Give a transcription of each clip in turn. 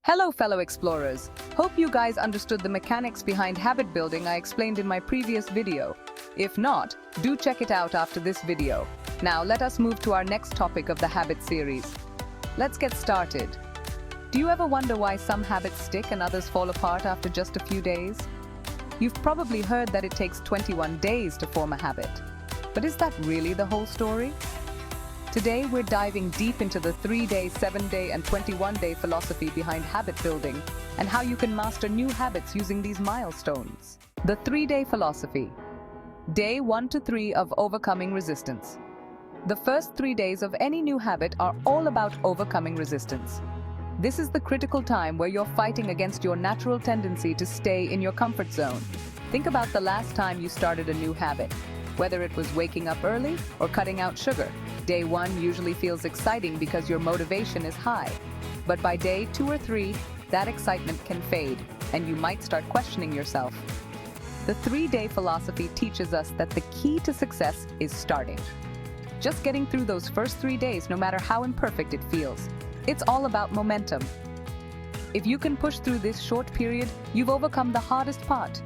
Hello fellow explorers, hope you guys understood the mechanics behind habit building I explained in my previous video. If not, do check it out after this video. Now let us move to our next topic of the habit series. Let's get started. Do you ever wonder why some habits stick and others fall apart after just a few days? You've probably heard that it takes 21 days to form a habit. But is that really the whole story? Today we're diving deep into the 3-day, 7-day and 21-day philosophy behind habit building and how you can master new habits using these milestones. The 3-day philosophy. Day 1 to 3 of overcoming resistance. The first 3 days of any new habit are all about overcoming resistance. This is the critical time where you're fighting against your natural tendency to stay in your comfort zone. Think about the last time you started a new habit, whether it was waking up early or cutting out sugar. Day 1 usually feels exciting because your motivation is high. But by day 2 or 3, that excitement can fade, and you might start questioning yourself. The 3-day philosophy teaches us that the key to success is starting. Just getting through those first 3 days, no matter how imperfect it feels. It's all about momentum. If you can push through this short period, you've overcome the hardest part.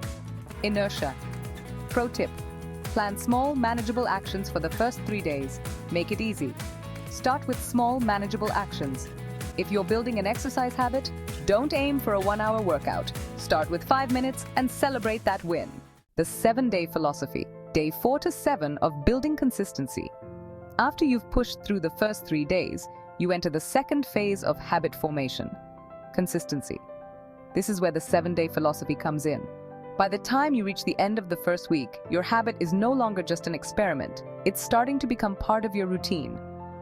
Inertia. Pro tip. Plan small, manageable actions for the first 3 days. Make it easy. Start with small, manageable actions. If you're building an exercise habit, don't aim for a 1-hour workout. Start with 5 minutes and celebrate that win. The 7-day philosophy. Day 4 to 7 of building consistency. After you've pushed through the first 3 days, you enter the second phase of habit formation. Consistency. This is where the 7-day philosophy comes in. By the time you reach the end of the first week, your habit is no longer just an experiment. It's starting to become part of your routine.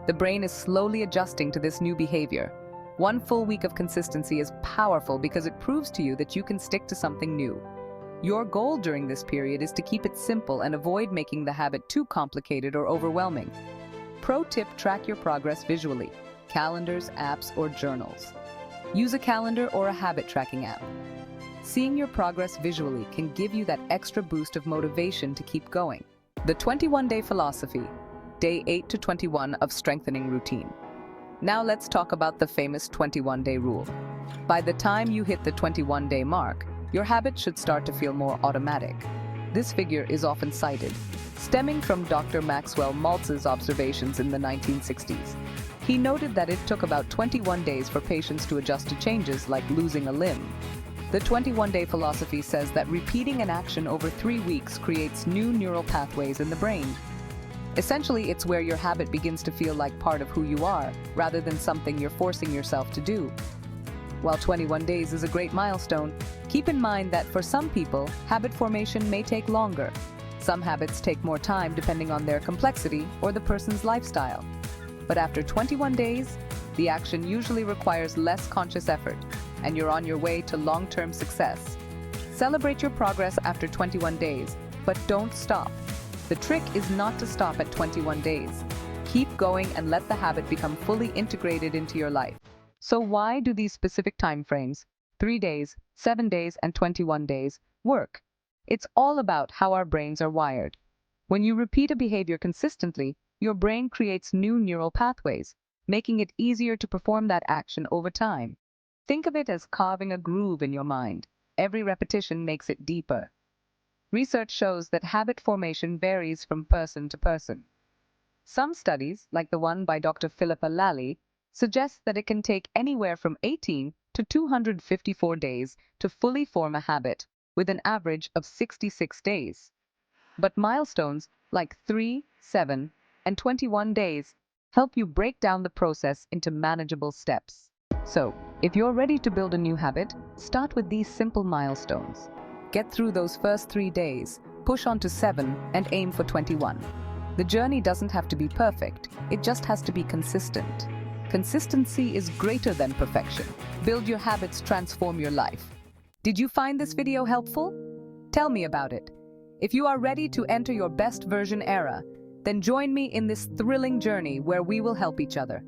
The brain is slowly adjusting to this new behavior. 1 full week of consistency is powerful because it proves to you that you can stick to something new. Your goal during this period is to keep it simple and avoid making the habit too complicated or overwhelming. Pro tip: track your progress visually. Calendars, apps, or journals. Use a calendar or a habit tracking app. Seeing your progress visually can give you that extra boost of motivation to keep going. The 21-day philosophy, day 8 to 21 of strengthening routine. Now let's talk about the famous 21-day rule. By the time you hit the 21-day mark, your habit should start to feel more automatic. This figure is often cited, stemming from Dr. Maxwell Maltz's observations in the 1960s. He noted that it took about 21 days for patients to adjust to changes like losing a limb. The 21-day philosophy says that repeating an action over 3 weeks creates new neural pathways in the brain. Essentially, it's where your habit begins to feel like part of who you are, rather than something you're forcing yourself to do. While 21 days is a great milestone, keep in mind that for some people, habit formation may take longer. Some habits take more time depending on their complexity or the person's lifestyle. But after 21 days, the action usually requires less conscious effort, and you're on your way to long-term success. Celebrate your progress after 21 days, but don't stop. The trick is not to stop at 21 days. Keep going and let the habit become fully integrated into your life. So why do these specific time frames, 3 days, 7 days, and 21 days, work? It's all about how our brains are wired. When you repeat a behavior consistently, your brain creates new neural pathways, making it easier to perform that action over time. Think of it as carving a groove in your mind. Every repetition makes it deeper. Research shows that habit formation varies from person to person. Some studies, like the one by Dr. Philippa Lally, suggest that it can take anywhere from 18 to 254 days to fully form a habit, with an average of 66 days. But milestones like 3, 7, and 21 days help you break down the process into manageable steps. So, if you're ready to build a new habit, start with these simple milestones. Get through those first 3 days, push on to 7, and aim for 21. The journey doesn't have to be perfect, it just has to be consistent. Consistency is greater than perfection. Build your habits, transform your life. Did you find this video helpful? Tell me about it. If you are ready to enter your best version era, then join me in this thrilling journey where we will help each other.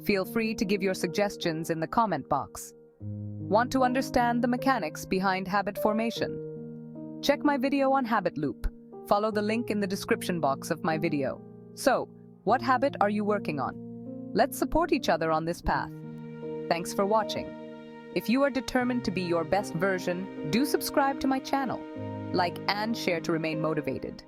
Feel free to give your suggestions in the comment box. Want to understand the mechanics behind habit formation? Check my video on habit loop. Follow the link in the description box of my video. So, what habit are you working on? Let's support each other on this path. Thanks for watching. If you are determined to be your best version, do subscribe to my channel, like and share to remain motivated.